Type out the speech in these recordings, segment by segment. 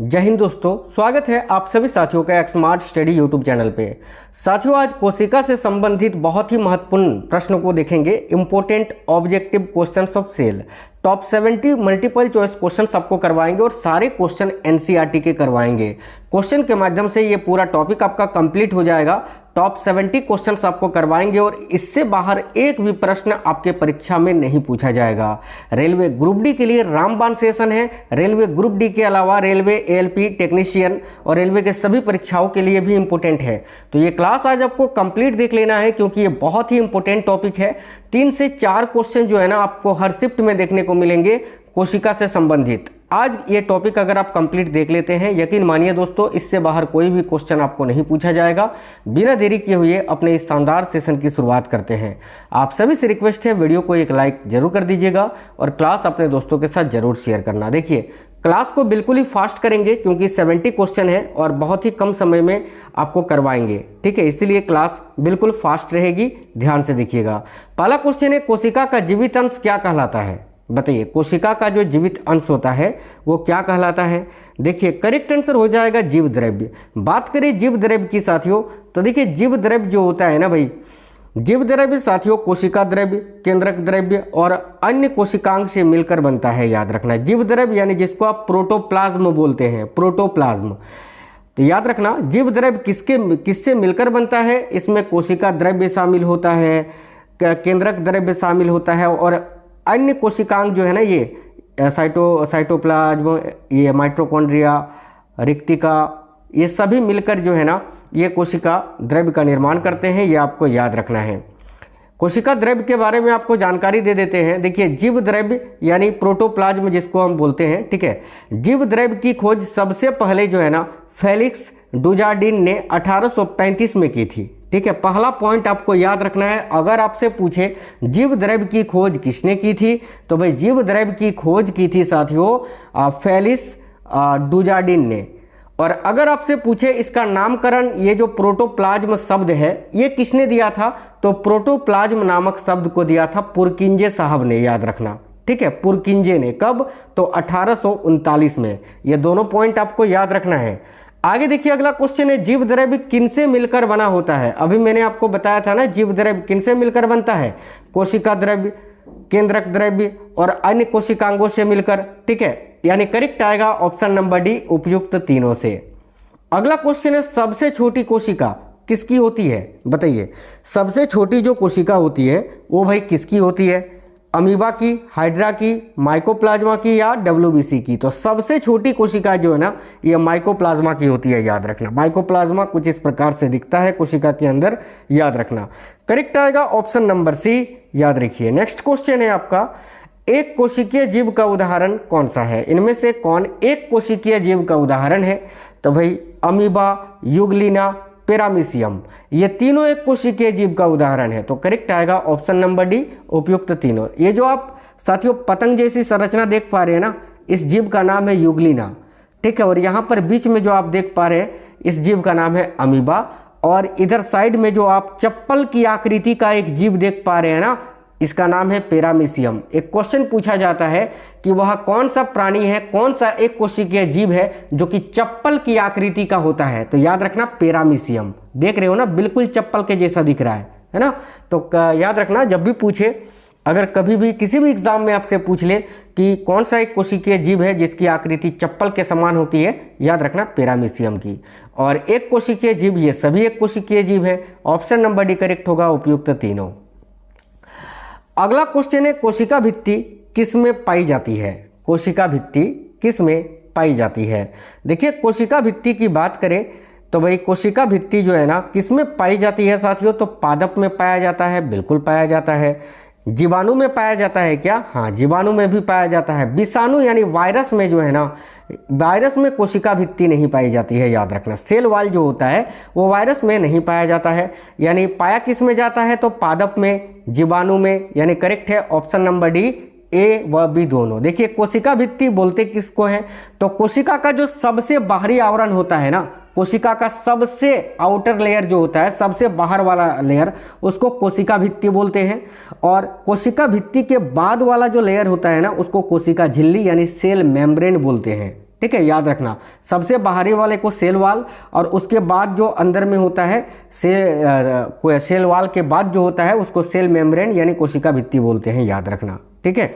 जय हिंद दोस्तों, स्वागत है आप सभी साथियों का स्मार्ट स्टडी यूट्यूब चैनल पे। साथियों, आज कोशिका से संबंधित बहुत ही महत्वपूर्ण प्रश्नों को देखेंगे। Important objective questions of cell, top 70 multiple choice question आपको करवाएंगे और सारे क्वेश्चन एनसीईआरटी के करवाएंगे। क्वेश्चन के माध्यम से ये पूरा टॉपिक आपका कंप्लीट हो जाएगा। टॉप 70 क्वेश्चंस आपको करवाएंगे और इससे बाहर एक भी प्रश्न आपके परीक्षा में नहीं पूछा जाएगा। रेलवे ग्रुप डी के लिए रामबाण सेशन है। रेलवे ग्रुप डी के अलावा रेलवे एएलपी टेक्नीशियन और रेलवे के सभी परीक्षाओं के लिए भी इंपॉर्टेंट है। तो ये क्लास आज आपको कंप्लीट देख लेना है, क्योंकि ये बहुत ही इंपॉर्टेंट टॉपिक है। 3 से 4 क्वेश्चन जो है ना आपको हर शिफ्ट में देखने को मिलेंगे कोशिका से संबंधित। आज ये टॉपिक अगर आप कंप्लीट देख लेते हैं, यकीन मानिए दोस्तों, इससे बाहर कोई भी क्वेश्चन आपको नहीं पूछा जाएगा। बिना देरी किए हुए अपने इस शानदार सेशन की शुरुआत करते हैं। आप सभी से रिक्वेस्ट है, वीडियो को एक लाइक जरूर कर दीजिएगा और क्लास अपने दोस्तों के साथ जरूर शेयर करना। देखिए, क्लास को बिल्कुल ही फास्ट करेंगे क्योंकि 70 क्वेश्चन है और बहुत ही कम समय में आपको करवाएंगे, ठीक है। इसीलिए क्लास बिल्कुल फास्ट रहेगी, ध्यान से देखिएगा। पहला क्वेश्चन है, कोशिका का जीवित अंश क्या कहलाता है? बताइए, कोशिका का जो जीवित अंश होता है वो क्या कहलाता है? देखिए, करेक्ट आंसर हो जाएगा जीव द्रव्य। बात करें जीव द्रव्य की साथियों, तो देखिए जीव द्रव्य जो होता है ना भाई, जीव द्रव्य साथियों कोशिका द्रव्य, केंद्रक द्रव्य और अन्य कोशिकांग से मिलकर बनता है। याद रखना, जीव द्रव्य यानी जिसको आप प्रोटोप्लाज्म बोलते हैं, प्रोटोप्लाज्म। तो याद रखना, जीव द्रव्य किससे मिलकर बनता है? इसमें कोशिका द्रव्य शामिल होता है, केंद्रक द्रव्य शामिल होता है और अन्य कोशिकांग जो है ना, ये साइटोप्लाज्म, ये माइटोकॉन्ड्रिया, रिक्तिका, ये सभी मिलकर जो है ना ये कोशिका द्रव्य का निर्माण करते हैं। ये आपको याद रखना है। कोशिका द्रव्य के बारे में आपको जानकारी दे देते हैं। देखिए, जीव द्रव्य यानी प्रोटोप्लाज्म जिसको हम बोलते हैं, ठीक है। जीव द्रव्य की खोज सबसे पहले जो है ना फेलिक्स डुजार्डिन ने 1835 में की थी, ठीक है। पहला पॉइंट आपको याद रखना है। अगर आपसे पूछे जीव द्रव्य की खोज किसने की थी, तो भाई जीव द्रव्य की खोज की थी साथियों फेलिक्स डुजार्डिन ने। और अगर आपसे पूछे इसका नामकरण, ये जो प्रोटोप्लाज्म शब्द है ये किसने दिया था, तो प्रोटोप्लाज्म नामक शब्द को दिया था पुरकिंजे साहब ने। याद रखना, ठीक है, पुरकिंजे ने। कब? तो 1839 में। ये दोनों पॉइंट आपको याद रखना है। आगे देखिए, अगला क्वेश्चन है, जीव द्रव्य किनसे मिलकर बना होता है? अभी मैंने आपको बताया था ना, जीव द्रव्य किनसे मिलकर बनता है? कोशिका द्रव्य, केंद्रक द्रव्य और अन्य कोशिकांगों से मिलकर, ठीक है। यानी करेक्ट आएगा ऑप्शन नंबर डी, उपयुक्त तीनों से। अगला क्वेश्चन है, सबसे छोटी कोशिका किसकी होती है? बताइए, सबसे छोटी जो कोशिका होती है वो भाई किसकी होती है? अमीबा की, हाइड्रा की, माइकोप्लाज्मा की या डब्ल्यूबीसी की? तो सबसे छोटी कोशिका जो है ना ये माइकोप्लाज्मा की होती है। याद रखना, माइकोप्लाज्मा कुछ इस प्रकार से दिखता है कोशिका के अंदर। याद रखना, करेक्ट आएगा ऑप्शन नंबर सी। याद रखिए। नेक्स्ट क्वेश्चन है आपका, एक कोशिकीय जीव का उदाहरण कौन सा है? इनमें से कौन एक कोशिकीय जीव का उदाहरण है? तो भाई अमीबा, यूग्लिना, पैरामीशियम, ये तीनों एक कोशिकीय जीव का उदाहरण है। तो करेक्ट आएगा ऑप्शन नंबर डी, उपयुक्त तीनों। ये जो आप साथियों पतंग जैसी संरचना देख पा रहे हैं ना, इस जीव का नाम है यूग्लिना, ठीक है। और यहाँ पर बीच में जो आप देख पा रहे हैं इस जीव का नाम है अमीबा। और इधर साइड में जो आप चप्पल की आकृति का एक जीव देख पा रहे हैं ना, इसका नाम है पैरामीशियम। एक क्वेश्चन पूछा जाता है कि वह कौन सा प्राणी है, कौन सा एक कोशिकीय जीव है जो कि चप्पल की आकृति का होता है? तो याद रखना पैरामीशियम। देख रहे हो ना, बिल्कुल चप्पल के जैसा दिख रहा है ना। तो याद रखना, जब भी पूछे, अगर कभी भी किसी भी एग्जाम में आपसे पूछ ले कि कौन सा एक कोशिकीय जीव है जिसकी आकृति चप्पल के समान होती है, याद रखना पैरामीशियम की। और एक कोशिकीय जीव, ये सभी एक कोशिकीय जीव है। ऑप्शन नंबर डी करेक्ट होगा, उपयुक्त तीनों। अगला क्वेश्चन है, कोशिका भित्ति किस में पाई जाती है? कोशिका भित्ति किस में पाई जाती है? देखिए, कोशिका भित्ति की बात करें तो भाई कोशिका भित्ति जो है ना किस में पाई जाती है साथियों? तो पादप में पाया जाता है, बिल्कुल पाया जाता है। जीवाणु में पाया जाता है क्या? हाँ, जीवाणु में भी पाया जाता है। विषाणु यानी वायरस में जो है ना, वायरस में कोशिका भित्ति नहीं पाई जाती है। याद रखना, सेल वॉल जो होता है वो वायरस में नहीं पाया जाता है। यानी पाया किस में जाता है? तो पादप में, जीवाणु में। यानी करेक्ट है ऑप्शन नंबर डी, ए व बी दोनों। देखिए, कोशिका भित्ति बोलते किसको है? तो कोशिका का जो सबसे बाहरी आवरण होता है ना, कोशिका का सबसे आउटर लेयर जो होता है, सबसे बाहर वाला लेयर, उसको कोशिका भित्ति बोलते हैं। और कोशिका भित्ति के बाद वाला जो लेयर होता है ना, उसको कोशिका झिल्ली यानी सेल मेम्ब्रेन बोलते हैं। ठीक है, याद रखना। सबसे बाहरी वाले को सेल वाल, और उसके बाद जो अंदर में होता है सेल वाल के बाद जो होता है उसको सेल मेम्ब्रेन यानी कोशिका भित्ति बोलते हैं, याद रखना। ठीक है,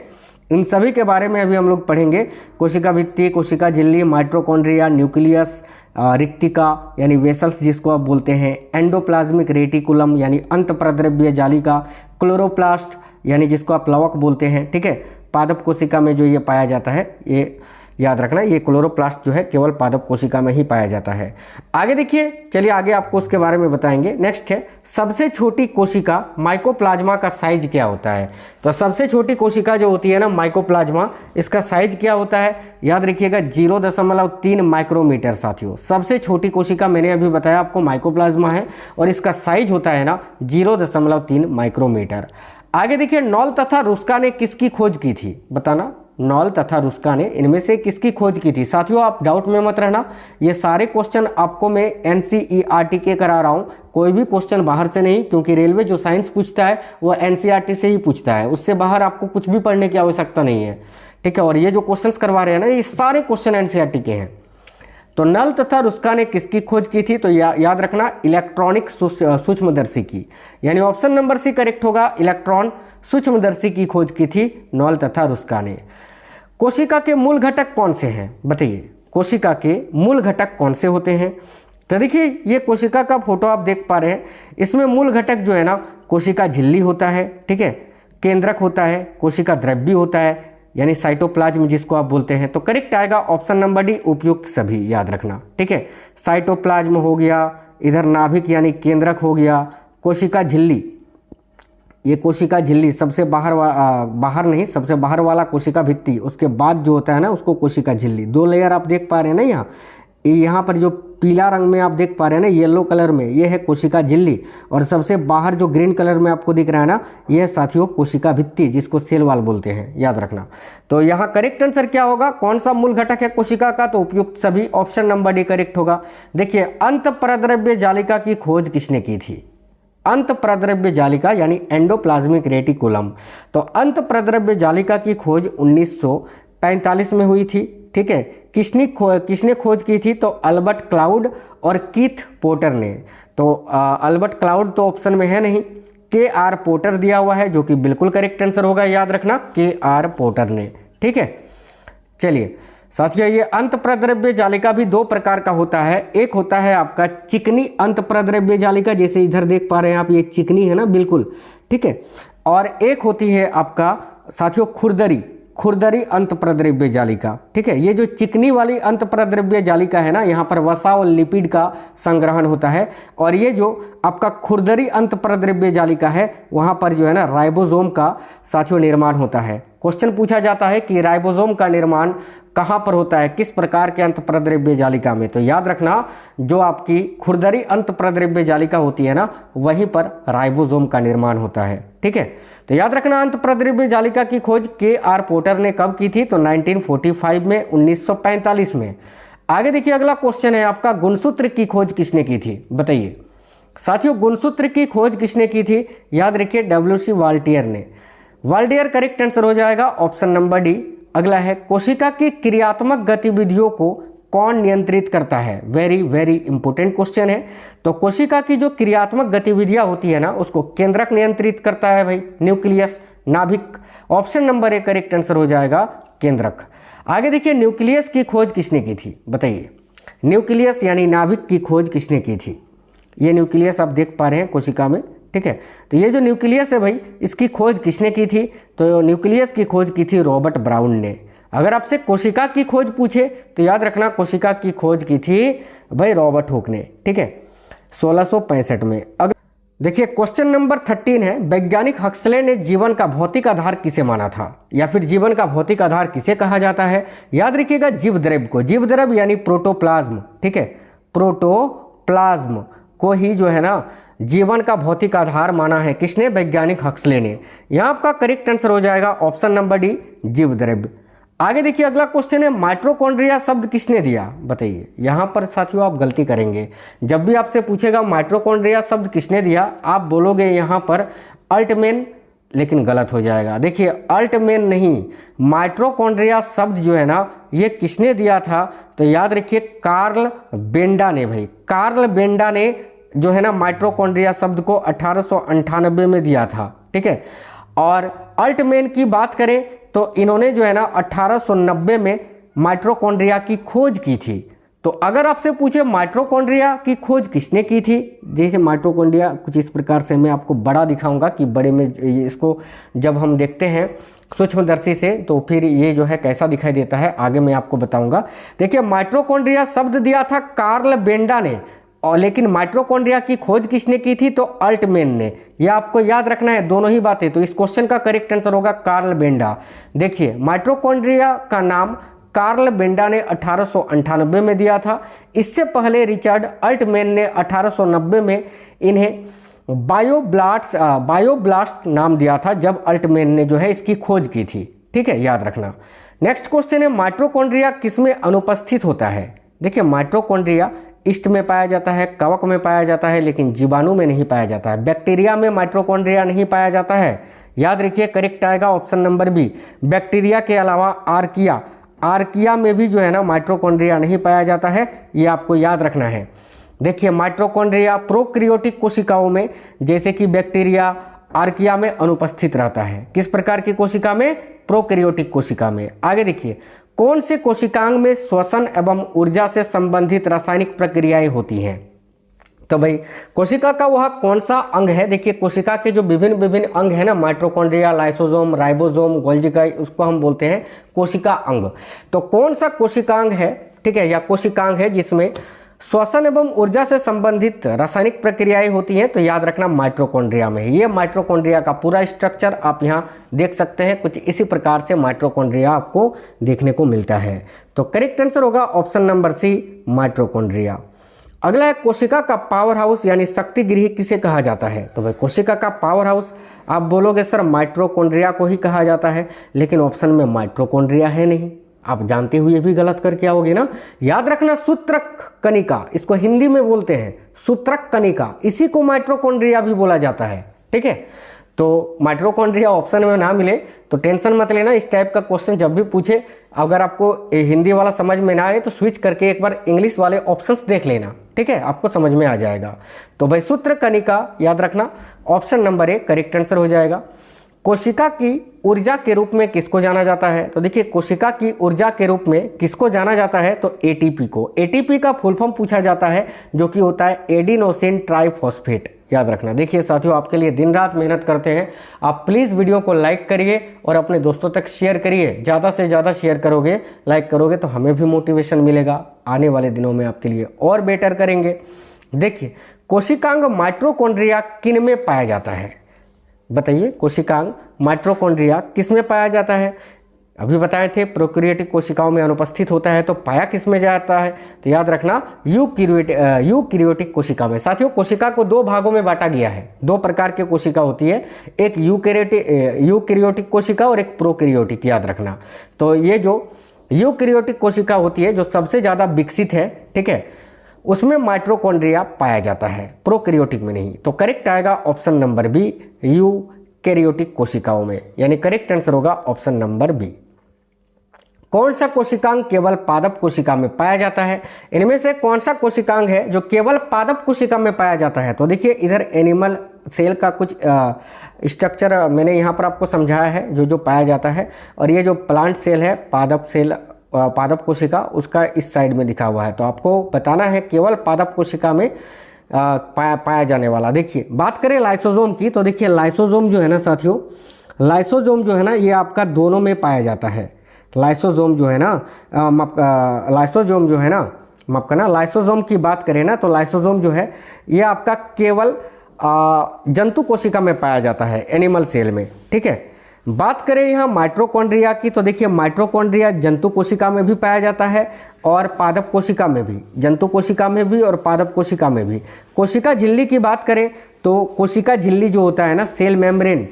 इन सभी के बारे में अभी हम लोग पढ़ेंगे। कोशिका भित्ति, कोशिका झिल्ली, माइटोकॉन्ड्रिया, न्यूक्लियस, रिक्तिका यानी वेसल्स जिसको आप बोलते हैं, एंडोप्लाज्मिक रेटिकुलम यानी अंतःप्रद्रव्य जालिका, क्लोरोप्लास्ट यानी जिसको आप प्लवक बोलते हैं। ठीक है, पादप कोशिका में जो ये पाया जाता है, ये याद रखना, ये क्लोरोप्लास्ट जो है केवल पादप कोशिका में ही पाया जाता है। आगे देखिए, चलिए आगे आपको उसके बारे में बताएंगे। नेक्स्ट है सबसे छोटी कोशिका माइकोप्लाज्मा का साइज क्या होता है। तो सबसे छोटी कोशिका जो होती है ना माइकोप्लाज्मा, इसका साइज क्या होता है, याद रखिएगा 0.3 माइक्रोमीटर। साथियों, सबसे छोटी कोशिका मैंने अभी बताया आपको माइकोप्लाज्मा है, और इसका साइज होता है ना 0.3 माइक्रोमीटर। आगे देखिए, नॉल तथा रुस्का ने किसकी खोज की थी, बताना। नॉल तथा रुस्का ने इनमें से किसकी खोज की थी। साथियों, आप डाउट में मत रहना, ये सारे क्वेश्चन आपको मैं NCERT के करा रहा हूँ, कोई भी क्वेश्चन बाहर से नहीं, क्योंकि रेलवे जो साइंस पूछता है वो NCERT से ही पूछता है, उससे बाहर आपको कुछ भी पढ़ने की आवश्यकता नहीं है। ठीक है, और ये जो क्वेश्चंस करवा रहे हैं ना, ये सारे क्वेश्चन NCERT के हैं। तो नल तथा रुस्का ने किसकी खोज की थी, तो याद रखना इलेक्ट्रॉनिक सूक्ष्मदर्शी की, यानी ऑप्शन नंबर सी करेक्ट होगा, इलेक्ट्रॉन सूक्ष्मदर्शी की खोज की थी नॉल तथा रुस्का ने। कोशिका के मूल घटक कौन से हैं, बताइए, कोशिका के मूल घटक कौन से होते हैं। तो देखिए, ये कोशिका का फोटो आप देख पा रहे हैं, इसमें मूल घटक जो है ना कोशिका झिल्ली होता है, ठीक है, केंद्रक होता है, कोशिका द्रव्य होता है यानी साइटोप्लाज्म जिसको आप बोलते हैं। तो करेक्ट आएगा ऑप्शन नंबर डी, उपयुक्त सभी, याद रखना। ठीक है, साइटोप्लाज्म हो गया, इधर नाभिक यानी केंद्रक हो गया, कोशिका झिल्ली, ये कोशिका झिल्ली सबसे बाहर नहीं, सबसे बाहर वाला कोशिका भित्ति, उसके बाद जो होता है ना उसको कोशिका झिल्ली। 2 लेयर आप देख पा रहे हैं ना, यहाँ पर जो पीला रंग में आप देख पा रहे हैं ना, येलो कलर में, ये है कोशिका झिल्ली, और सबसे बाहर जो ग्रीन कलर में आपको दिख रहा है ना, ये है साथियों कोशिका भित्ति जिसको सेल वाल बोलते हैं, याद रखना। तो यहाँ करेक्ट आंसर क्या होगा, कौन सा मूल घटक है कोशिका का, तो उपयुक्त सभी, ऑप्शन नंबर डी करेक्ट होगा। देखिए, अंतःप्रद्रव्य जालिका की खोज किसने की थी, अंतःप्रद्रव्य जालिका यानी एंडोप्लाज्मिक रेटिकुलम। तो अंतःप्रद्रव्य जालिका की खोज 1945 में हुई थी। ठीक है, किसने खोज की थी, तो अल्बर्ट क्लाउड और कीथ पोर्टर ने। तो अल्बर्ट क्लाउड तो ऑप्शन में है नहीं, KR पोर्टर दिया हुआ है, जो कि बिल्कुल करेक्ट आंसर होगा, याद रखना KR पोर्टर ने। ठीक है, चलिए साथियों, ये अंतःप्रद्रव्य जालिका भी 2 प्रकार का होता है। एक होता है आपका चिकनी अंतःप्रद्रव्य जालिका, जैसे इधर देख पा रहे हैं आप, ये चिकनी है ना बिल्कुल, ठीक है, और एक होती है आपका साथियों खुरदरी अंतःप्रद्रव्य जालिका। ठीक है, ये जो चिकनी वाली अंतःप्रद्रव्य जालिका है ना, यहाँ पर वसा और लिपिड का संग्रहण होता है, और ये जो आपका खुरदरी अंतःप्रद्रव्य जालिका है, वहाँ पर जो है ना राइबोसोम का साथियों निर्माण होता है। क्वेश्चन पूछा जाता है कि राइबोसोम का निर्माण कहाँ पर होता है, किस प्रकार के अंतःप्रद्रव्य जालिका में, तो याद रखना जो आपकी खुरदरी अंतःप्रद्रव्य जालिका होती है ना, वहीं पर राइबोसोम का निर्माण होता है। ठीक है, तो याद रखना अंतःप्रद्रव्य जालिका की खोज KR पोर्टर ने कब की थी, तो 1945 में, 1945 में। आगे देखिए, अगला क्वेश्चन है आपका, गुणसूत्र की खोज किसने की थी, बताइए। साथियों, गुणसूत्र की खोज किसने की थी, याद रखिए WC वाल्टियर ने। वाल्टियर करेक्ट आंसर हो जाएगा, ऑप्शन नंबर डी। अगला है, कोशिका की क्रियात्मक गतिविधियों को कौन नियंत्रित करता है, वेरी वेरी इंपॉर्टेंट क्वेश्चन है। तो कोशिका की जो क्रियात्मक गतिविधियां होती है ना, उसको केंद्रक नियंत्रित करता है भाई, न्यूक्लियस, नाभिक, option number A correct answer हो जाएगा केंद्रक। आगे देखिए, न्यूक्लियस की खोज किसने की थी, बताइए। न्यूक्लियस यानी नाभिक की खोज किसने की थी, ये न्यूक्लियस आप देख पा रहे हैं कोशिका में। ठीक है, तो ये जो न्यूक्लियस है भाई, इसकी खोज किसने की थी, तो न्यूक्लियस की खोज की थी रॉबर्ट ब्राउन ने। अगर आपसे कोशिका की खोज पूछे तो याद रखना कोशिका की खोज की थी भाई रॉबर्ट हुक ने। ठीक है, 1665 में। अगर देखिए क्वेश्चन नंबर 13 है, वैज्ञानिक हक्सले ने जीवन का भौतिक आधार किसे माना था, या फिर जीवन का भौतिक आधार किसे कहा जाता है। याद रखिएगा जीव द्रव्य को, जीव द्रव्य यानी प्रोटोप्लाज्म। ठीक है, प्रोटोप्लाज्म को ही जो है ना जीवन का भौतिक आधार माना है, किसने, वैज्ञानिक हक्सले ने। यहाँ आपका करेक्ट आंसर हो जाएगा ऑप्शन नंबर डी, जीव द्रव्य। आगे देखिए, अगला क्वेश्चन है, माइटोकॉन्ड्रिया शब्द किसने दिया, बताइए। यहाँ पर साथियों आप गलती करेंगे, जब भी आपसे पूछेगा माइटोकॉन्ड्रिया शब्द किसने दिया, आप बोलोगे यहाँ पर अल्टमैन लेकिन गलत हो जाएगा। देखिए अल्टमैन नहीं, माइटोकॉन्ड्रिया शब्द जो है ना ये किसने दिया था, तो याद रखिए कार्ल बेंडा ने। भाई कार्ल बेंडा ने जो है ना माइटोकॉन्ड्रिया शब्द को 1898 में दिया था, ठीक है। और अल्टमैन की बात करें तो इन्होंने जो है ना 1890 में माइटोकॉन्ड्रिया की खोज की थी। तो अगर आपसे पूछे माइटोकॉन्ड्रिया की खोज किसने की थी, जैसे माइटोकॉन्ड्रिया कुछ इस प्रकार से मैं आपको बड़ा दिखाऊंगा कि बड़े में इसको जब हम देखते हैं सूक्ष्मदर्शी से तो फिर ये जो है कैसा दिखाई देता है आगे मैं आपको बताऊंगा। देखिए माइटोकॉन्ड्रिया शब्द दिया था कार्ल बेंडा ने, और लेकिन माइटोकॉन्ड्रिया की खोज किसने की थी, तो अल्टमैन ने। यह आपको याद रखना है दोनों ही बातें। तो इस क्वेश्चन का करेक्ट आंसर होगा कार्ल बेंडा। देखिए माइटोकॉन्ड्रिया का नाम कार्ल बेंडा ने 1898 में दिया था। इससे पहले रिचर्ड अल्टमैन ने 1890 में इन्हें बायोब्लास्ट नाम दिया था, जब अल्टमैन ने जो है इसकी खोज की थी, ठीक है, याद रखना। नेक्स्ट क्वेश्चन है माइटोकॉन्ड्रिया किसमें अनुपस्थित होता है। देखिए माइटोकॉन्ड्रिया ईस्ट में पाया जाता है, कवक में पाया जाता है, लेकिन जीवाणु में नहीं पाया जाता है। बैक्टीरिया में माइटोकॉन्ड्रिया नहीं पाया जाता है, याद रखिए करेक्ट आएगा ऑप्शन नंबर बी। बैक्टीरिया के अलावा आर्किया में भी जो है ना माइटोकॉन्ड्रिया नहीं पाया जाता है, ये आपको याद रखना है। देखिए माइटोकॉन्ड्रिया प्रोकैरियोटिक कोशिकाओं में जैसे कि बैक्टीरिया आर्किया में अनुपस्थित रहता है। किस प्रकार की कोशिका में, प्रोकैरियोटिक कोशिका में। आगे देखिए कौन से कोशिकांग में श्वसन एवं ऊर्जा से संबंधित रासायनिक प्रक्रियाएं होती हैं। तो भाई कोशिका का वह कौन सा अंग है, देखिए कोशिका के जो विभिन्न अंग है ना, माइटोकॉन्ड्रिया, लाइसोसोम, राइबोसोम, गोल्गी, उसको हम बोलते हैं कोशिका अंग। तो कौन सा कोशिकांग है, ठीक है, या कोशिकांग है जिसमें श्वसन एवं ऊर्जा से संबंधित रासायनिक प्रक्रियाएं होती हैं, तो याद रखना माइटोकॉन्ड्रिया में। ये माइटोकॉन्ड्रिया का पूरा स्ट्रक्चर आप यहाँ देख सकते हैं, कुछ इसी प्रकार से माइटोकॉन्ड्रिया आपको देखने को मिलता है। तो करेक्ट आंसर होगा ऑप्शन नंबर सी, माइटोकॉन्ड्रिया। अगला है कोशिका का पावर हाउस यानी शक्ति गृह किसे कहा जाता है। तो भाई कोशिका का पावर हाउस आप बोलोगे सर माइटोकॉन्ड्रिया को ही कहा जाता है, लेकिन ऑप्शन में माइटोकॉन्ड्रिया है नहीं, आप जानते हुए भी गलत करके आओगे ना। याद रखना सूत्रक कणिका, इसको हिंदी में बोलते हैं सूत्रक कणिका, इसी को माइटोकॉन्ड्रिया भी बोला जाता है, ठीक है। तो माइटोकॉन्ड्रिया ऑप्शन में ना मिले तो टेंशन मत लेना, इस टाइप का क्वेश्चन जब भी पूछे अगर आपको हिंदी वाला समझ में ना आए तो स्विच करके एक बार इंग्लिश वाले ऑप्शंस देख लेना, ठीक है, आपको समझ में आ जाएगा। तो भाई सूत्र कणिका याद रखना, option number A correct answer हो जाएगा। कोशिका की ऊर्जा के रूप में किसको जाना जाता है, तो देखिए कोशिका की ऊर्जा के रूप में किसको जाना जाता है, तो एटीपी को। एटीपी का फुल फॉर्म पूछा जाता है जो कि होता है एडिनोसिन ट्राइफॉस्फेट, याद रखना। देखिए साथियों आपके लिए दिन रात मेहनत करते हैं, आप प्लीज़ वीडियो को लाइक करिए और अपने दोस्तों तक शेयर करिए। ज़्यादा से ज़्यादा शेयर करोगे, लाइक करोगे तो हमें भी मोटिवेशन मिलेगा, आने वाले दिनों में आपके लिए और बेटर करेंगे। देखिए कोशिकांग माइटोकॉन्ड्रिया किन में पाया जाता है, बताइए कोशिकांग माइटोकॉन्ड्रिया किस में पाया जाता है। अभी बताए थे प्रोकैरियोटिक कोशिकाओं में अनुपस्थित होता है, तो पाया किस में जाता है, तो याद रखना यूकैरियोटिक कोशिका में। साथियों कोशिका को दो भागों में बांटा गया है, दो प्रकार की कोशिका होती है, एक यूकैरियोटिक कोशिका और एक प्रोकैरियोटिक, याद रखना। तो ये जो यूकैरियोटिक कोशिका होती है जो सबसे ज़्यादा विकसित है, ठीक है, उसमें माइटोकॉन्ड्रिया पाया जाता है, प्रोकैरियोटिक में नहीं। तो करेक्ट आएगा ऑप्शन नंबर बी, यूकैरियोटिक कोशिकाओं में, यानी करेक्ट आंसर होगा ऑप्शन नंबर बी। कौन सा कोशिकांग केवल पादप कोशिका में पाया जाता है, इनमें से कौन सा कोशिकांग है जो केवल पादप कोशिका में पाया जाता है। तो देखिए इधर एनिमल सेल का कुछ स्ट्रक्चर मैंने यहाँ पर आपको समझाया है जो जो पाया जाता है, और ये जो प्लांट सेल है पादप कोशिका, उसका इस साइड में दिखा हुआ है। तो आपको बताना है केवल पादप कोशिका में पाया जाने वाला। देखिए बात करें लाइसोसोम की, तो देखिए लाइसोसोम जो है ना साथियों, लाइसोसोम जो है ना ये आपका दोनों में पाया जाता है। लाइसोसोम जो है ना लाइसोसोम की बात करें ना, तो लाइसोसोम जो है ये आपका केवल जंतु कोशिका में पाया जाता है, एनिमल सेल में, ठीक है। बात करें यहाँ माइटोकॉन्ड्रिया की, तो देखिए माइटोकॉन्ड्रिया जंतु कोशिका में भी पाया जाता है और पादप कोशिका में भी, जंतु कोशिका में भी और पादप कोशिका में भी। कोशिका झिल्ली की बात करें तो कोशिका झिल्ली जो होता है ना, सेल मेम्ब्रेन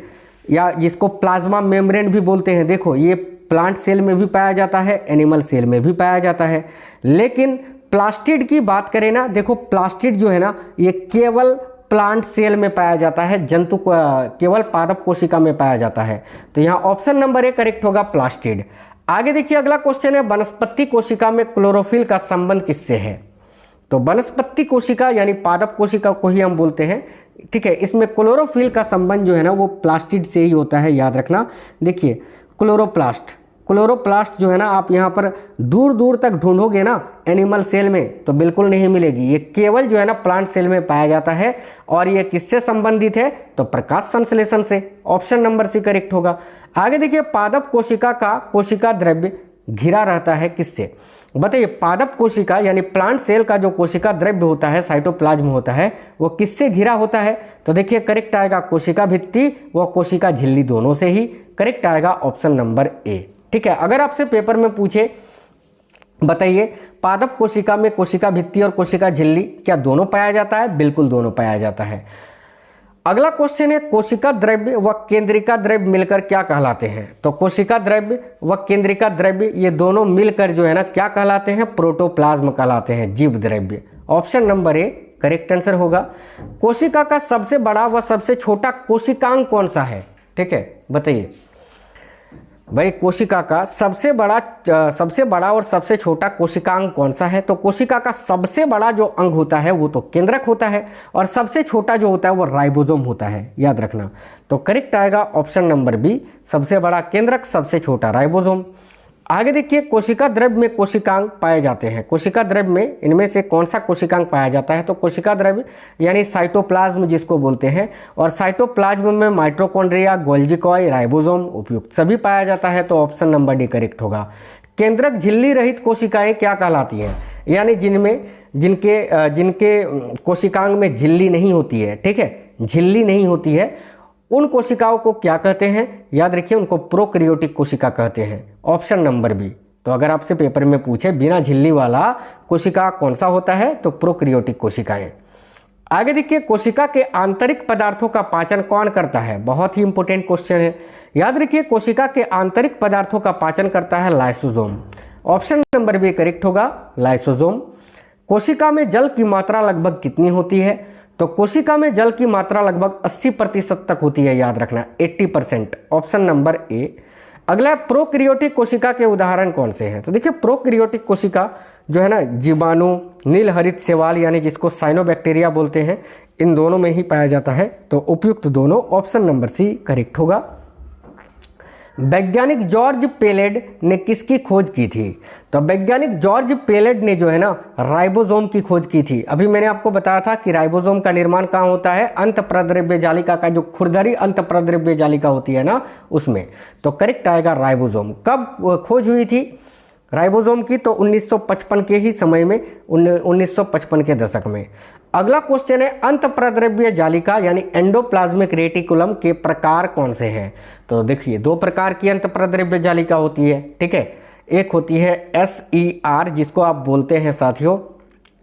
या जिसको प्लाज्मा मेम्ब्रेन भी बोलते हैं, देखो ये प्लांट सेल में भी पाया जाता है, एनिमल सेल में भी पाया जाता है। लेकिन प्लास्टिड की बात करें ना, देखो प्लास्टिड जो है ना ये केवल प्लांट सेल में पाया जाता है, जंतु केवल पादप कोशिका में पाया जाता है। तो यहाँ ऑप्शन नंबर ए करेक्ट होगा, प्लास्टिड। आगे देखिए अगला क्वेश्चन है, वनस्पति कोशिका में क्लोरोफिल का संबंध किससे है? तो वनस्पति कोशिका यानी पादप कोशिका को ही हम बोलते हैं, ठीक है। इसमें क्लोरोफिल का संबंध जो है ना वो प्लास्टिड से ही होता है, याद रखना। देखिए क्लोरोप्लास्ट जो है ना, आप यहाँ पर दूर दूर तक ढूंढोगे ना एनिमल सेल में तो बिल्कुल नहीं मिलेगी, ये केवल जो है ना प्लांट सेल में पाया जाता है। और ये किससे संबंधित है? तो प्रकाश संश्लेषण से। ऑप्शन नंबर सी करेक्ट होगा। आगे देखिए, पादप कोशिका का कोशिका द्रव्य घिरा रहता है किससे? बताइए, पादप कोशिका यानी प्लांट सेल का जो कोशिका द्रव्य होता है, साइटोप्लाज्म होता है, वो किससे घिरा होता है? तो देखिए करेक्ट आएगा कोशिका भित्ति व कोशिका झिल्ली, दोनों से ही करेक्ट आएगा ऑप्शन नंबर ए, ठीक है। अगर आपसे पेपर में पूछे बताइए पादप कोशिका में कोशिका भित्ति और कोशिका झिल्ली क्या दोनों पाया जाता है? बिल्कुल दोनों पाया जाता है। अगला क्वेश्चन है, कोशिका द्रव्य व केंद्रिका द्रव्य मिलकर क्या कहलाते हैं? तो कोशिका द्रव्य व केंद्रिका द्रव्य ये दोनों मिलकर जो है ना क्या कहलाते हैं? प्रोटोप्लाज्म कहलाते हैं, जीव द्रव्य। Option number A correct answer होगा। कोशिका का सबसे बड़ा व सबसे छोटा कोशिकांग कौन सा है? ठीक है, बताइए भाई, कोशिका का सबसे बड़ा और सबसे छोटा कोशिकांग कौन सा है? तो कोशिका का सबसे बड़ा जो अंग होता है वो तो केंद्रक होता है, और सबसे छोटा जो होता है वो राइबोसोम होता है, याद रखना। तो करेक्ट आएगा ऑप्शन नंबर बी, सबसे बड़ा केंद्रक, सबसे छोटा राइबोसोम। आगे देखिए, कोशिका द्रव्य में कोशिकांग पाए जाते हैं। कोशिका द्रव्य में इनमें से कौन सा कोशिकांग पाया जाता है? तो कोशिका द्रव्य यानी साइटोप्लाज्म जिसको बोलते हैं, और साइटोप्लाज्म में माइटोकॉन्ड्रिया, गोल्जी कॉइल, राइबोसोम उपयुक्त सभी पाया जाता है। तो ऑप्शन नंबर डी करेक्ट होगा। केंद्रक झिल्ली रहित कोशिकाएं क्या कहलाती हैं? यानी जिनके कोशिकांग में झिल्ली नहीं होती है, ठीक है, झिल्ली नहीं होती है, उन कोशिकाओं को क्या कहते हैं? याद रखिए, उनको प्रोकैरियोटिक कोशिका कहते हैं। Option number B. तो अगर आपसे पेपर में पूछे बिना झिल्ली वाला कोशिका कौन सा होता है? तो प्रोकैरियोटिक कोशिकाएं। आगे देखिए, कोशिका के आंतरिक पदार्थों का पाचन कौन करता है? बहुत ही इंपॉर्टेंट क्वेश्चन है, याद रखिए। कोशिका के आंतरिक पदार्थों का पाचन करता है lysosome. Option number B correct होगा, लाइसोसोम। कोशिका में जल की मात्रा लगभग कितनी होती है? तो कोशिका में जल की मात्रा लगभग 80% तक होती है, याद रखना, 80%। Option number A. अगला है, प्रोकैरियोटिक कोशिका के उदाहरण कौन से हैं? तो देखिए, प्रोकैरियोटिक कोशिका जो है ना, जीवाणु, नील हरित शैवाल यानी जिसको साइनोबैक्टीरिया बोलते हैं, इन दोनों में ही पाया जाता है। तो उपयुक्त दोनों, ऑप्शन नंबर सी करेक्ट होगा। वैज्ञानिक जॉर्ज पेलेड ने किसकी खोज की थी? तो वैज्ञानिक जॉर्ज पेलेड ने जो है ना राइबोसोम की खोज की थी। अभी मैंने आपको बताया था कि राइबोसोम का निर्माण कहाँ होता है? अंतःप्रद्रव्य जालिका का, जो खुरदरी अंतःप्रद्रव्य जालिका होती है ना, उसमें। तो करेक्ट आएगा राइबोसोम। कब खोज हुई थी राइबोसोम की? तो 1955 के ही समय में, 1955 के दशक में। अगला क्वेश्चन है, अंतःप्रद्रव्य जालिका यानी एंडोप्लाज्मिक रेटिकुलम के प्रकार कौन से हैं? तो देखिए, दो प्रकार की अंतःप्रद्रव्य जालिका होती है, ठीक है। एक होती है SER जिसको आप बोलते हैं साथियों,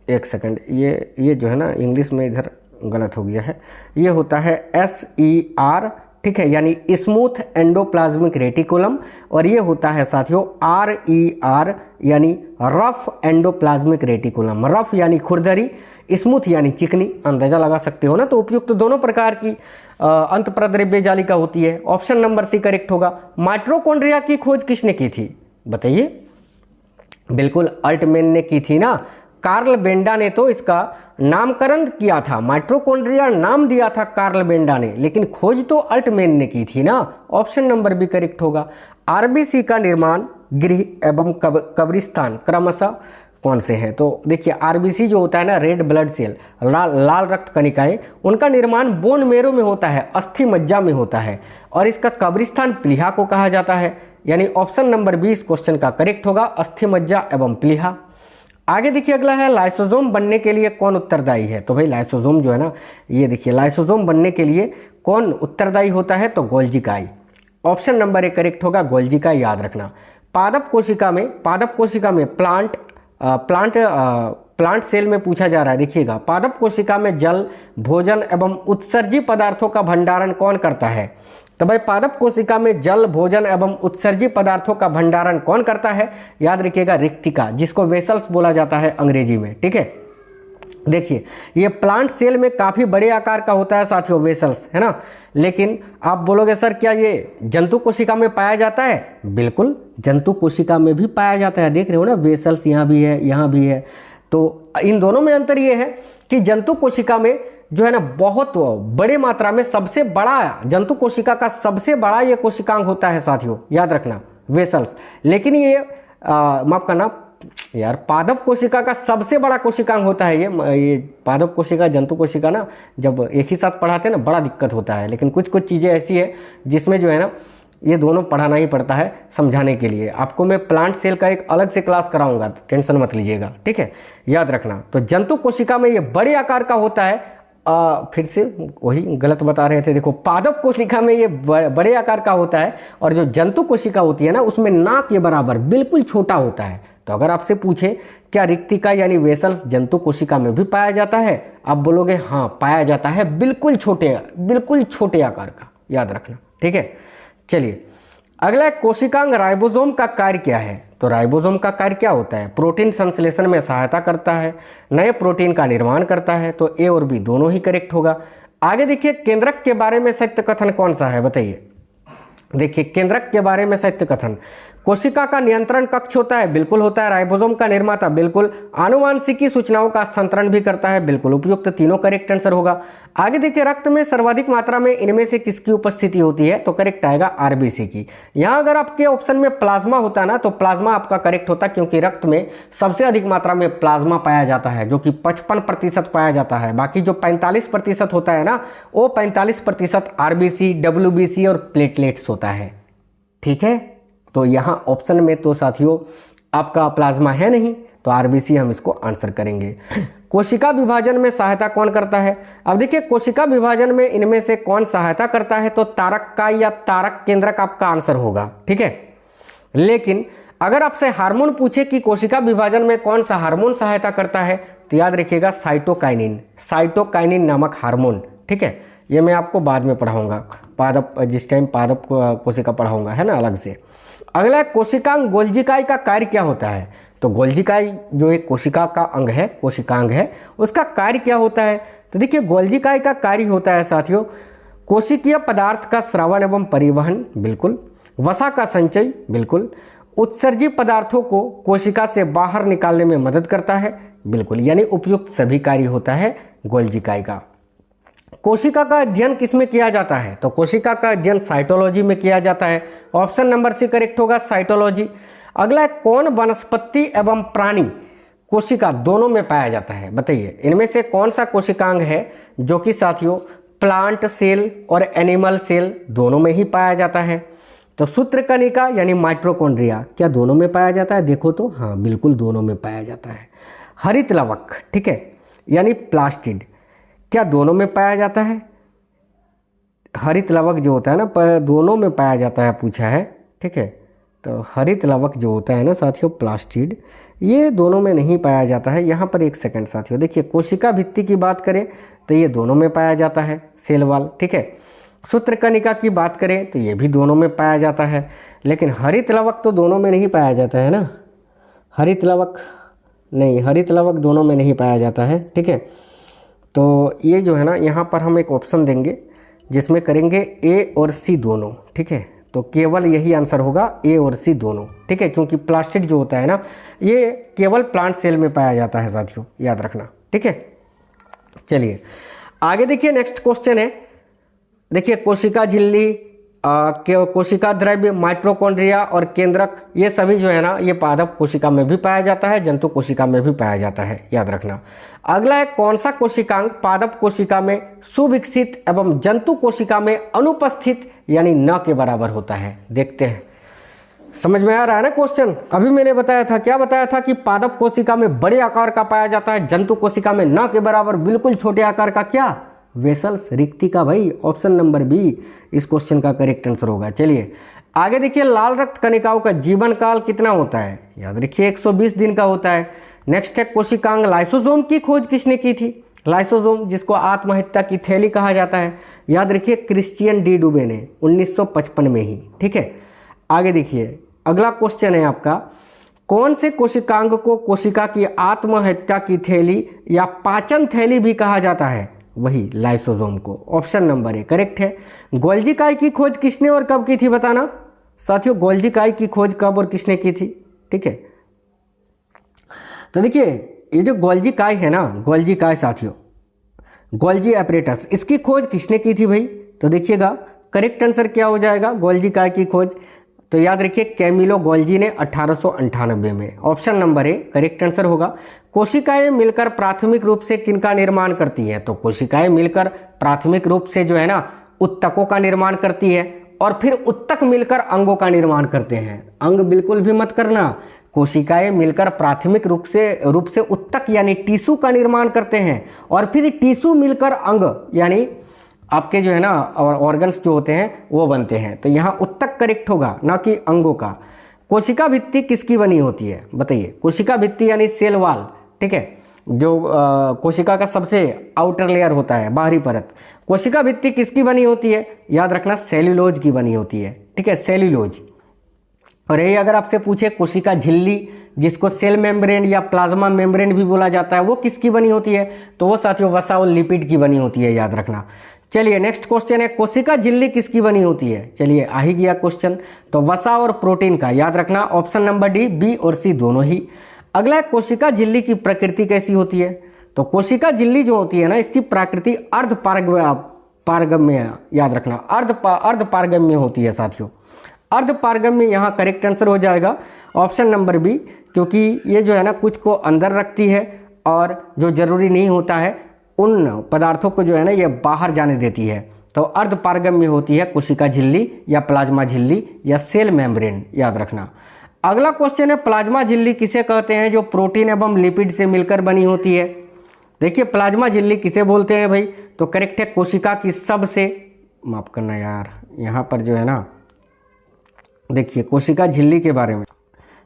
एक सेकंड, ये जो है ना इंग्लिश में इधर गलत हो गया है, ये होता है SER, ठीक है, यानी स्मूथ एंडोप्लाज्मिक रेटिकुलम। और ये होता है साथियों RER यानी रफ एंडोप्लाज्मिक रेटिकुलम। रफ यानी खुरदरी, स्मूथ यानी चिकनी, अंदाजा लगा सकते हो ना। तो उपयुक्त दोनों प्रकार की अंतःप्रद्रव्य जालिका होती है। ऑप्शन नंबर सी करेक्ट होगा। माइटोकॉन्ड्रिया की खोज किसने की थी? बताइए। बिल्कुल अल्टमैन ने की थी ना। कार्ल बेंडा ने तो इसका नामकरण किया था, माइटोकॉन्ड्रिया नाम दिया था कार्ल बेंडा ने, लेकिन खोज तो अल्टमैन ने की थी ना। ऑप्शन नंबर बी करेक्ट होगा। RBC का निर्माण गृह एवं कब्रिस्तान क्रमशः कौन से हैं? तो देखिए, RBC जो होता है ना, रेड ब्लड सेल, लाल रक्त कणिकाएं, उनका निर्माण बोन मेरो में होता है, अस्थि मज्जा में होता है। और इसका कब्रिस्तान प्लीहा को कहा जाता है, यानी ऑप्शन नंबर बी इस क्वेश्चन का करेक्ट होगा, अस्थि मज्जा एवं प्लीहा। आगे देखिए, अगला है, लाइसोसोम बनने के लिए कौन उत्तरदायी है? तो भाई लाइसोसोम जो है ना, ये देखिए, लाइसोसोम बनने के लिए कौन उत्तरदायी होता है? तो गोल्जी काई। ऑप्शन नंबर ए करेक्ट होगा, गोल्जी काई, याद रखना। पादप कोशिका में प्लांट सेल में पूछा जा रहा है, देखिएगा, पादप कोशिका में जल, भोजन एवं उत्सर्जी पदार्थों का भंडारण कौन करता है? तो भाई पादप कोशिका में जल, भोजन एवं उत्सर्जी पदार्थों का भंडारण कौन करता है? याद रखिएगा, रिक्तिका, जिसको वेसल्स बोला जाता है अंग्रेजी में, ठीक है। देखिए ये प्लांट सेल में काफ़ी बड़े आकार का होता है साथियों, वेसल्स, है ना। लेकिन आप बोलोगे सर क्या ये जंतु कोशिका में पाया जाता है? बिल्कुल जंतु कोशिका में भी पाया जाता है। देख रहे हो ना, वेसल्स यहाँ भी है, यहाँ भी है। तो इन दोनों में अंतर ये है कि जंतु कोशिका में जो है ना बहुत बड़े मात्रा में, सबसे बड़ा जंतु कोशिका का सबसे बड़ा ये कोशिकांग होता है साथियों, याद रखना, वेसल्स। लेकिन ये माफ करना यार, पादप कोशिका का सबसे बड़ा कोशिकांग होता है ये पादप कोशिका, जंतु कोशिका ना जब एक ही साथ पढ़ाते हैं ना बड़ा दिक्कत होता है। लेकिन कुछ कुछ चीज़ें ऐसी है जिसमें जो है ना ये दोनों पढ़ाना ही पड़ता है समझाने के लिए। आपको मैं प्लांट सेल का एक अलग से क्लास कराऊंगा, टेंशन मत लीजिएगा, ठीक है, याद रखना। तो जंतु कोशिका में ये बड़े आकार का होता है, फिर से वही गलत बता रहे थे, देखो पादप कोशिका में ये बड़े आकार का होता है, और जो जंतु कोशिका होती है ना उसमें नाक के बराबर बिल्कुल छोटा होता है। तो अगर आपसे पूछे क्या रिक्तिका यानी वेसल्स जंतु कोशिका में भी पाया जाता है, आप बोलोगे हाँ पाया जाता है, बिल्कुल छोटे आकार का, याद रखना, ठीक है। चलिए अगला कोशिकांग राइबोसोम का कार्य क्या है? तो राइबोसोम का कार्य क्या होता है? प्रोटीन संश्लेषण में सहायता करता है, नए प्रोटीन का निर्माण करता है। तो ए और बी दोनों ही करेक्ट होगा। आगे देखिए केंद्रक के बारे में सत्य कथन कौन सा है, बताइए। देखिए केंद्रक के बारे में सत्य कथन, कोशिका का नियंत्रण कक्ष होता है, बिल्कुल होता है। राइबोसोम का निर्माता, बिल्कुल। आनुवांशिकी सूचनाओं का स्थानांतरण भी करता है, बिल्कुल। उपयुक्त तीनों करेक्ट आंसर होगा। आगे देखिए रक्त में सर्वाधिक मात्रा में इनमें से किसकी उपस्थिति होती है? तो करेक्ट आएगा आरबीसी की। यहाँ अगर आपके ऑप्शन में प्लाज्मा होता ना तो प्लाज्मा आपका करेक्ट होता, क्योंकि रक्त में सबसे अधिक मात्रा में प्लाज्मा पाया जाता है, जो कि 55% पाया जाता है। बाकी जो 45% होता है ना, वो 45% आरबीसी, डब्ल्यूबीसी और प्लेटलेट्स होता है, ठीक है। तो यहाँ ऑप्शन में तो साथियों आपका प्लाज्मा है नहीं, तो आरबीसी हम इसको आंसर करेंगे। कोशिका विभाजन में सहायता कौन करता है? अब देखिए कोशिका विभाजन में इनमें से कौन सहायता करता है? तो तारक का या तारक केंद्रक आपका आंसर होगा, ठीक है। लेकिन अगर आपसे हार्मोन पूछे कि कोशिका विभाजन में कौन सा हार्मोन सहायता करता है, तो याद रखिएगा साइटोकाइनिन नामक हार्मोन, ठीक है। ये मैं आपको बाद में पढ़ाऊंगा, पादप जिस टाइम पादप कोशिका पढ़ाऊंगा, है ना, अलग से। अगला कोशिकांग गोल्जिकाई का कार्य क्या होता है? तो गोल्जिकाई जो एक कोशिका का अंग है, कोशिकांग है, उसका कार्य क्या होता है? तो देखिए गोल्जिकाई का कार्य होता है साथियों कोशिकीय पदार्थ का श्रवण एवं परिवहन, बिल्कुल। वसा का संचय, बिल्कुल। उत्सर्जित पदार्थों को कोशिका से बाहर निकालने में मदद करता है, बिल्कुल। यानी उपयुक्त सभी कार्य होता है गोल्जिकाई का। कोशिका का अध्ययन किसमें किया जाता है? तो कोशिका का अध्ययन साइटोलॉजी में किया जाता है। ऑप्शन नंबर सी करेक्ट होगा, साइटोलॉजी। अगला कौन वनस्पति एवं प्राणी कोशिका दोनों में पाया जाता है? बताइए इनमें से कौन सा कोशिकांग है जो कि साथियों प्लांट सेल और एनिमल सेल दोनों में ही पाया जाता है? तो सूत्रकणिका यानी माइटोकॉन्ड्रिया क्या दोनों में पाया जाता है? देखो तो हाँ बिल्कुल दोनों में पाया जाता है। हरित लवक, ठीक है, यानी प्लास्टिड क्या दोनों में पाया जाता है? हरित लवक जो होता है ना दोनों में पाया जाता है, पूछा है, ठीक है। तो हरित लवक जो होता है ना साथियों प्लास्टिड, ये दोनों में नहीं पाया जाता है। यहाँ पर एक सेकंड साथियों, देखिए कोशिका भित्ति की बात करें तो ये दोनों में पाया जाता है, सेल वॉल, ठीक है। सूत्रकणिका की बात करें तो ये भी दोनों में पाया जाता है। लेकिन हरित लवक तो दोनों में नहीं पाया जाता है ना, हरित लवक दोनों में नहीं पाया जाता है, ठीक है। तो ये जो है ना यहाँ पर हम एक ऑप्शन देंगे जिसमें करेंगे ए और सी दोनों, ठीक है। तो केवल यही आंसर होगा, ए और सी दोनों, ठीक है, क्योंकि प्लास्टिड जो होता है ना ये केवल प्लांट सेल में पाया जाता है साथियों, याद रखना, ठीक है। चलिए आगे देखिए, नेक्स्ट क्वेश्चन है, देखिए कोशिका झिल्ली, कोशिका द्रव्य, माइटोकॉन्ड्रिया और केंद्रक, ये सभी जो है ना ये पादप कोशिका में भी पाया जाता है, जंतु कोशिका में भी पाया जाता है, याद रखना। अगला है कौन सा कोशिकांग पादप कोशिका में सुविकसित एवं जंतु कोशिका में अनुपस्थित यानी न के बराबर होता है? देखते हैं, समझ में आ रहा है ना क्वेश्चन? अभी मैंने बताया था, क्या बताया था कि पादप कोशिका में बड़े आकार का पाया जाता है, जंतु कोशिका में न के बराबर बिल्कुल छोटे आकार का, क्या? वेसल्स, रिक्तिका भाई। ऑप्शन नंबर बी इस क्वेश्चन का करेक्ट आंसर होगा। चलिए आगे देखिए, लाल रक्त कणिकाओं का जीवन काल कितना होता है? याद रखिए 120 दिन का होता है। नेक्स्ट है कोशिकांग लाइसोसोम की खोज किसने की थी? लाइसोसोम जिसको आत्महत्या की थैली कहा जाता है, याद रखिए क्रिश्चियन डी डुबे ने 1955 में ही, ठीक है। आगे देखिए अगला क्वेश्चन है आपका, कौन से कोशिकांग को कोशिका की आत्महत्या की थैली या पाचन थैली भी कहा जाता है? वही लाइसोसोम को। ऑप्शन नंबर ए करेक्ट है। गोल्जी काई की खोज किसने और कब की थी बताना साथियों। गोल्जी काई की खोज कब और किसने की थी? ठीक है, तो देखिए ये जो गोल्जी काई है ना, गोल्जी काई साथियों, गोल्जी एपरेटस, इसकी खोज किसने की थी भाई? तो देखिएगा करेक्ट आंसर क्या हो जाएगा, गोल्जी काई की खोज। तो याद रखिए कैमिलो गोल्जी ने 1898 में। Option number A correct answer होगा। कोशिकाएं मिलकर प्राथमिक रूप से किनका निर्माण करती हैं? तो कोशिकाएं मिलकर प्राथमिक रूप से जो है ना उत्तकों का निर्माण करती है और फिर उत्तक मिलकर अंगों का निर्माण करते हैं। अंग बिल्कुल भी मत करना। कोशिकाएं मिलकर प्राथमिक रूप से उत्तक यानी टिश्यू का निर्माण करते हैं और फिर टिश्यू मिलकर अंग यानी आपके जो है ना ऑर्गन्स जो होते हैं वो बनते हैं। तो यहाँ उत्तक करेक्ट होगा, ना कि अंगों का। कोशिका भित्ति किसकी बनी होती है बताइए? कोशिका भित्ति यानी सेल वाल, ठीक है, जो कोशिका का सबसे आउटर लेयर होता है, बाहरी परत। कोशिका भित्ति किसकी बनी होती है? याद रखना सेल्यूलोज की बनी होती है, ठीक है, सेल्यूलोज। और यही अगर आपसे पूछे कोशिका झिल्ली, जिसको सेल मेम्ब्रेन या प्लाज्मा मेम्ब्रेन भी बोला जाता है, वो किसकी बनी होती है? तो वो साथियों वसा और लिपिड की बनी होती है, याद रखना। चलिए नेक्स्ट क्वेश्चन है, कोशिका झिल्ली किसकी बनी होती है? चलिए आ ही गया क्वेश्चन। तो वसा और प्रोटीन का, याद रखना ऑप्शन नंबर डी, बी और सी दोनों ही। अगला है कोशिका झिल्ली की प्रकृति कैसी होती है? तो कोशिका झिल्ली जो होती है ना, इसकी प्रकृति अर्ध पारगम्य, याद रखना अर्ध पारगम्य होती है साथियों। अर्ध पारगम्य यहाँ करेक्ट आंसर हो जाएगा ऑप्शन नंबर बी, क्योंकि ये जो है ना कुछ को अंदर रखती है और जो जरूरी नहीं होता है उन पदार्थों को जो है ना ये बाहर जाने देती है। तो अर्ध पारगम्य होती है कोशिका झिल्ली या प्लाज्मा झिल्ली या सेल मेम्ब्रेन, याद रखना। अगला क्वेश्चन है, प्लाज्मा झिल्ली किसे कहते हैं जो प्रोटीन एवं लिपिड से मिलकर बनी होती है? देखिए प्लाज्मा झिल्ली किसे बोलते हैं भाई? तो करेक्ट है कोशिका की सबसे, माफ करना यार यहाँ पर जो है ना, देखिए कोशिका झिल्ली के बारे में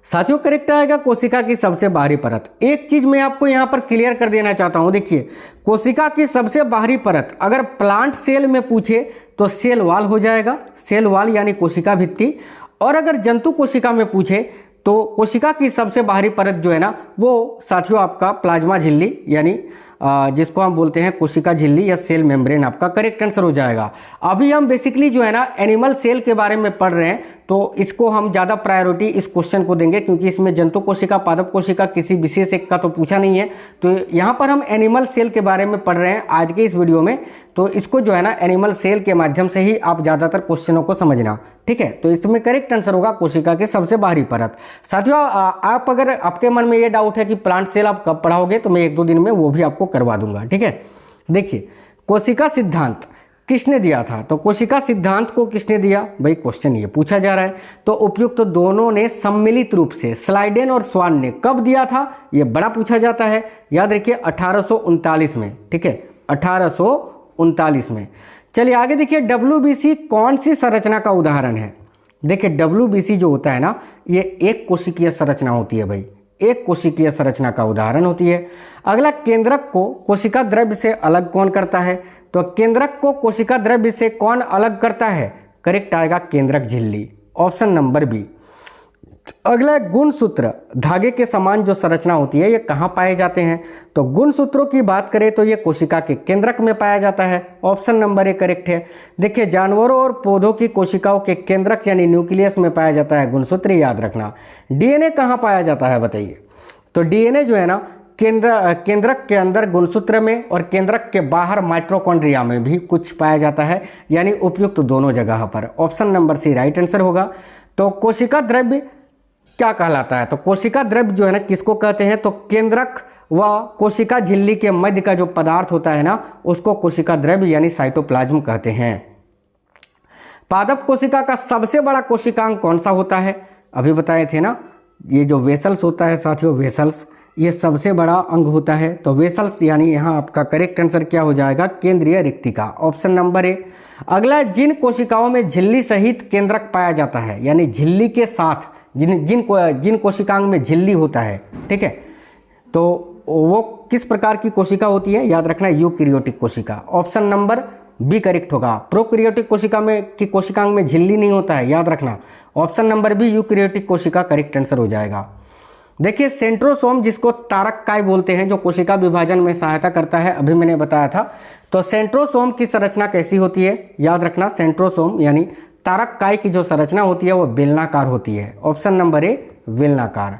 साथियों करेक्ट आएगा कोशिका की सबसे बाहरी परत। एक चीज मैं आपको यहाँ पर क्लियर कर देना चाहता हूँ, देखिए कोशिका की सबसे बाहरी परत अगर प्लांट सेल में पूछे तो सेल वाल हो जाएगा, सेल वाल यानी कोशिका भित्ति। और अगर जंतु कोशिका में पूछे तो कोशिका की सबसे बाहरी परत जो है ना वो साथियों आपका प्लाज्मा झिल्ली यानी जिसको हम बोलते हैं कोशिका झिल्ली या सेल मेम्ब्रेन आपका करेक्ट आंसर हो जाएगा। अभी हम बेसिकली जो है ना एनिमल सेल के बारे में पढ़ रहे हैं, तो इसको हम ज़्यादा प्रायोरिटी इस क्वेश्चन को देंगे क्योंकि इसमें जंतु कोशिका पादप कोशिका किसी विशेष एक का तो पूछा नहीं है। तो यहाँ पर हम एनिमल सेल के बारे में पढ़ रहे हैं आज के इस वीडियो में, तो इसको जो है ना एनिमल सेल के माध्यम से ही आप ज़्यादातर क्वेश्चनों को समझना, ठीक है। तो इसमें करेक्ट आंसर होगा कोशिका की सबसे बाहरी परत। साथियों आप अगर आपके मन में ये डाउट है कि प्लांट सेल आप कब पढ़ाओगे तो मैं 1-2 दिन में वो भी आपको करवा दूंगा, ठीक है। देखिए कोशिका सिद्धांत किसने दिया था? तो कोशिका सिद्धांत को किसने दिया भाई, क्वेश्चन ये पूछा जा रहा है। तो उपयुक्त दोनों ने सम्मिलित रूप से स्लाइडेन और स्वान ने कब दिया था, ये बड़ा पूछा जाता है। याद रखिए 1839 में, ठीक है, 1839 में। चलिए आगे देखिए WBC कौन सी संरचना का उदाहरण है? देखिए WBC जो होता है ना ये एक कोशिकीय संरचना होती है भाई, एक कोशिकीय संरचना का उदाहरण होती है। अगला केंद्रक को कोशिका द्रव्य से अलग कौन करता है? तो केंद्रक को कोशिका द्रव्य से कौन अलग करता है? करेक्ट आएगा केंद्रक झिल्ली, ऑप्शन नंबर बी। अगला गुणसूत्र, धागे के समान जो संरचना होती है ये कहाँ पाए जाते हैं? तो गुणसूत्रों की बात करें तो ये कोशिका के केंद्रक में पाया जाता है, ऑप्शन नंबर ए करेक्ट है। देखिए जानवरों और पौधों की कोशिकाओं के केंद्रक यानी न्यूक्लियस में पाया जाता है गुणसूत्र, याद रखना। डीएनए कहाँ पाया जाता है बताइए? तो डीएनए जो है ना केंद्रक के अंदर गुणसूत्र में और केंद्रक के बाहर माइटोकॉन्ड्रिया में भी कुछ पाया जाता है, यानी उपयुक्त दोनों जगह पर। Option number C right answer होगा। तो कोशिका द्रव्य क्या कहलाता है? तो कोशिका द्रव्य जो है ना किसको कहते हैं? तो केंद्रक व कोशिका झिल्ली के मध्य का जो पदार्थ होता है ना उसको कोशिका द्रव्य यानी साइटोप्लाज्म कहते हैं। पादप कोशिका का सबसे बड़ा कोशिकांग कौन सा होता है? अभी बताए थे ना, ये जो वेसल्स होता है साथियों, वेसल्स ये सबसे बड़ा अंग होता है। तो वेसल्स यानी यहाँ आपका करेक्ट आंसर क्या हो जाएगा? केंद्रीय रिक्तिका, ऑप्शन नंबर ए। अगला जिन कोशिकाओं में झिल्ली सहित केंद्रक पाया जाता है यानी झिल्ली के साथ जिन कोशिकांग में झिल्ली होता है, ठीक है, तो वो किस प्रकार की कोशिका होती है? याद रखना यूकैरियोटिक कोशिका, ऑप्शन नंबर बी करेक्ट होगा। प्रोकैरियोटिक कोशिकांग में झिल्ली नहीं होता है, याद रखना ऑप्शन नंबर बी यूकैरियोटिक कोशिका करेक्ट आंसर हो जाएगा। देखिए सेंट्रोसोम जिसको तारक काय बोलते हैं, जो कोशिका विभाजन में सहायता करता है, अभी मैंने बताया था। तो सेंट्रोसोम की संरचना कैसी होती है, याद रखना, सेंट्रोसोम यानी तारक काय की जो संरचना होती है वो बेलनाकार होती है। ऑप्शन नंबर ए बेलनाकार।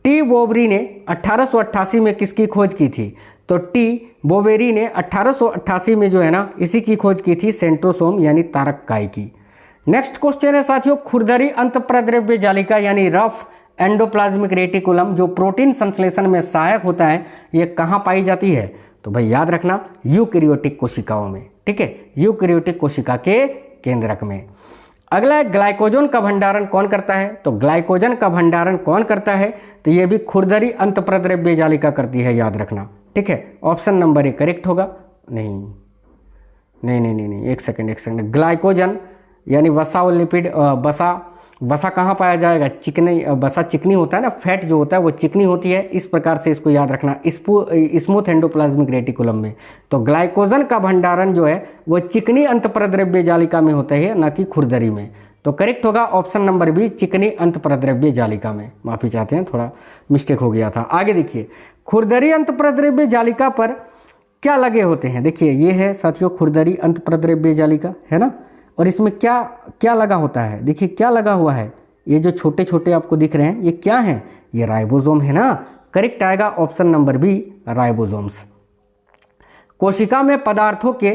टी बोवेरी ने 1888 में किसकी खोज की थी? तो टी बोवेरी ने 1888 में जो है ना इसी की खोज की थी, सेंट्रोसोम यानी तारक काय की। नेक्स्ट क्वेश्चन है साथियों, खुरदरी अंतःप्रद्रव्य जालिका यानी रफ एंडोप्लाज्मिक रेटिकुलम जो प्रोटीन संश्लेषण में सहायक होता है, ये कहाँ पाई जाती है? तो भाई याद रखना, यूकैरियोटिक कोशिकाओं में, ठीक है, यूकैरियोटिक कोशिका के केंद्रक में। अगला है ग्लाइकोजन का भंडारण कौन करता है? तो ग्लाइकोजन का भंडारण कौन करता है? तो ये भी खुरदरी अंतःप्रद्रव्य जालिका करती है, याद रखना, ठीक है। ऑप्शन नंबर ए करेक्ट होगा। नहीं नहीं नहीं नहीं नहीं, एक सेकंड। ग्लाइकोजन यानी वसा और लिपिड, वसा कहाँ पाया जाएगा? चिकनी, वसा चिकनी होता है ना, फैट जो होता है वो चिकनी होती है, इस प्रकार से इसको याद रखना, स्मूथ एंडोप्लाज्मिक रेटिकुलम में। तो ग्लाइकोजन का भंडारण जो है वो चिकनी अंतःप्रद्रव्य जालिका में होता है, ना कि खुरदरी में। तो करेक्ट होगा ऑप्शन नंबर बी, चिकनी अंतःप्रद्रव्य जालिका में। माफ़ी चाहते हैं, थोड़ा मिस्टेक हो गया था। आगे देखिए, खुरदरी अंतःप्रद्रव्य जालिका पर क्या लगे होते हैं? देखिए ये है साथियों खुरदरी अंतःप्रद्रव्य जालिका, है ना, और इसमें क्या क्या लगा होता है? देखिए क्या लगा हुआ है, ये जो छोटे छोटे आपको दिख रहे हैं ये क्या है? ये राइबोसोम है ना। करेक्ट आएगा ऑप्शन नंबर बी, राइबोसोम्स। कोशिका में पदार्थों के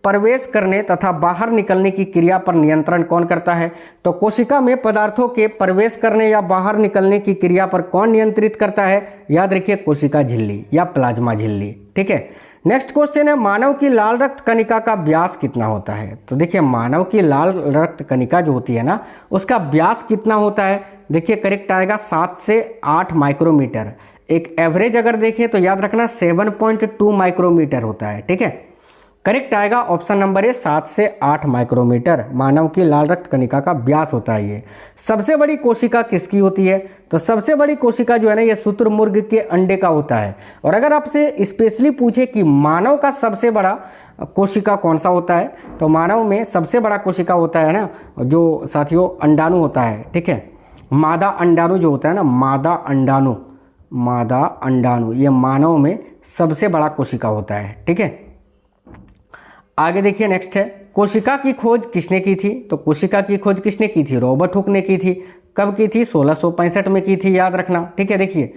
प्रवेश करने तथा बाहर निकलने की क्रिया पर नियंत्रण कौन करता है? तो कोशिका में पदार्थों के प्रवेश करने या बाहर निकलने की क्रिया पर कौन नियंत्रित करता है? याद रखिए कोशिका झिल्ली या प्लाज्मा झिल्ली, ठीक है। नेक्स्ट क्वेश्चन है, मानव की लाल रक्त कणिका का व्यास कितना होता है? तो देखिए मानव की लाल रक्त कणिका जो होती है ना उसका व्यास कितना होता है? देखिए करेक्ट आएगा 7 से 8 माइक्रोमीटर। एक एवरेज अगर देखें तो याद रखना 7.2 माइक्रोमीटर होता है, ठीक है। करेक्ट आएगा ऑप्शन नंबर ए, 7 से 8 माइक्रोमीटर मानव की लाल रक्त कणिका का व्यास होता है ये। सबसे बड़ी कोशिका किसकी होती है? तो सबसे बड़ी कोशिका जो है ना ये शुतुरमुर्ग के अंडे का होता है। और अगर आपसे स्पेशली पूछे कि मानव का सबसे बड़ा कोशिका कौन सा होता है, तो मानव में सबसे बड़ा कोशिका होता है ना जो साथियों अंडाणु होता है, ठीक है। मादा अंडाणु जो होता है ना, मादा अंडाणु ये मानव में सबसे बड़ा कोशिका होता है, ठीक है। आगे देखिए नेक्स्ट है, कोशिका की खोज किसने की थी? तो कोशिका की खोज किसने की थी? रॉबर्ट हुक ने की थी। कब की थी? 1665 में की थी, याद रखना, ठीक है। देखिए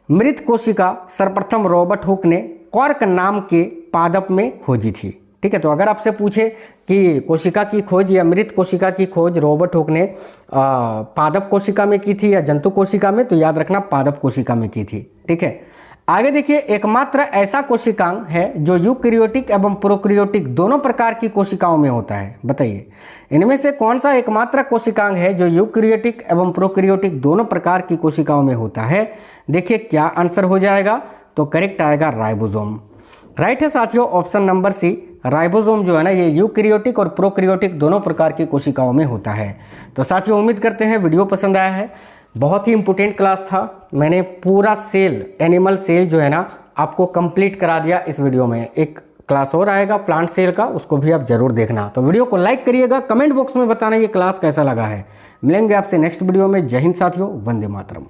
मृत कोशिका सर्वप्रथम रॉबर्ट हुक ने कॉर्क नाम के पादप में खोजी थी, ठीक है। तो अगर आपसे पूछे कि कोशिका की खोज या मृत कोशिका की खोज रॉबर्ट हुक ने पादप कोशिका में की थी या जंतु कोशिका में, तो याद रखना पादप कोशिका में की थी, ठीक है। आगे देखिए, एकमात्र ऐसा कोशिकांग है जो यूकैरियोटिक एवं प्रोकैरियोटिक दोनों प्रकार की कोशिकाओं में होता है। बताइए इनमें से कौन सा एकमात्र कोशिकांग है जो यूकैरियोटिक एवं प्रोकैरियोटिक दोनों प्रकार की कोशिकाओं में होता है? देखिए क्या आंसर हो जाएगा? तो करेक्ट आएगा राइबोसोम। राइट है साथियों ऑप्शन नंबर सी, राइबोसोम जो है ना ये यूकैरियोटिक और प्रोकैरियोटिक दोनों प्रकार की कोशिकाओं में होता है। तो साथियों उम्मीद करते हैं वीडियो पसंद आया है। बहुत ही इंपॉर्टेंट क्लास था, मैंने पूरा सेल, एनिमल सेल जो है ना आपको कंप्लीट करा दिया इस वीडियो में। एक क्लास और आएगा प्लांट सेल का, उसको भी आप जरूर देखना। तो वीडियो को लाइक करिएगा, कमेंट बॉक्स में बताना ये क्लास कैसा लगा है। मिलेंगे आपसे नेक्स्ट वीडियो में। जय हिंद साथियों, वंदे मातरम।